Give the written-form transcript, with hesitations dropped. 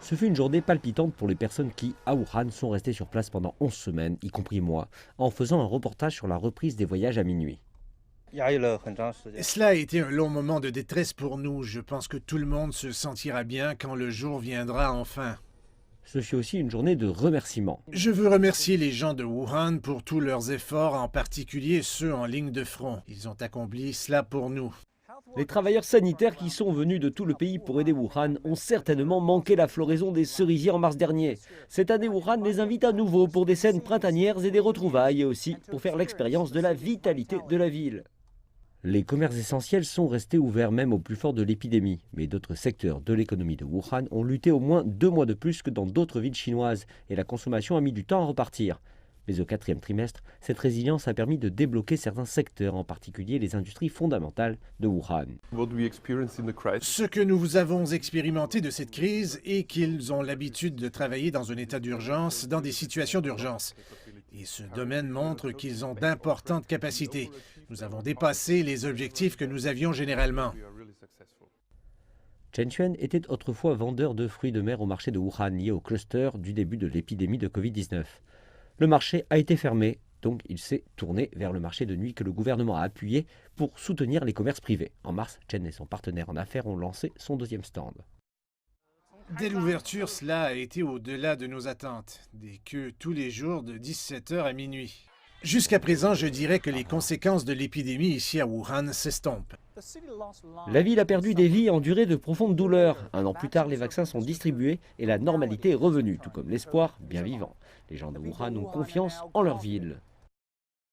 Ce fut une journée palpitante pour les personnes qui, à Wuhan, sont restées sur place pendant 11 semaines, y compris moi, en faisant un reportage sur la reprise des voyages à minuit. Cela a été un long moment de détresse pour nous. Je pense que tout le monde se sentira bien quand le jour viendra enfin. Ce fut aussi une journée de remerciements. Je veux remercier les gens de Wuhan pour tous leurs efforts, en particulier ceux en ligne de front. Ils ont accompli cela pour nous. Les travailleurs sanitaires qui sont venus de tout le pays pour aider Wuhan ont certainement manqué la floraison des cerisiers en mars dernier. Cette année, Wuhan les invite à nouveau pour des scènes printanières et des retrouvailles, et aussi pour faire l'expérience de la vitalité de la ville. Les commerces essentiels sont restés ouverts même au plus fort de l'épidémie, mais d'autres secteurs de l'économie de Wuhan ont lutté au moins 2 mois de plus que dans d'autres villes chinoises, et la consommation a mis du temps à repartir. Mais au 4e trimestre, cette résilience a permis de débloquer certains secteurs, en particulier les industries fondamentales de Wuhan. Ce que nous avons expérimenté de cette crise est qu'ils ont l'habitude de travailler dans un état d'urgence, dans des situations d'urgence. Et ce domaine montre qu'ils ont d'importantes capacités. Nous avons dépassé les objectifs que nous avions généralement. Chen Chuan était autrefois vendeur de fruits de mer au marché de Wuhan, lié au cluster du début de l'épidémie de Covid-19. Le marché a été fermé, donc il s'est tourné vers le marché de nuit que le gouvernement a appuyé pour soutenir les commerces privés. En mars, Chen et son partenaire en affaires ont lancé son 2e stand. Dès l'ouverture, cela a été au-delà de nos attentes. Des queues tous les jours de 17h à minuit. Jusqu'à présent, je dirais que les conséquences de l'épidémie ici à Wuhan s'estompent. La ville a perdu des vies et enduré de profondes douleurs. 1 an plus tard, les vaccins sont distribués et la normalité est revenue, tout comme l'espoir bien vivant. Les gens de Wuhan ont confiance en leur ville.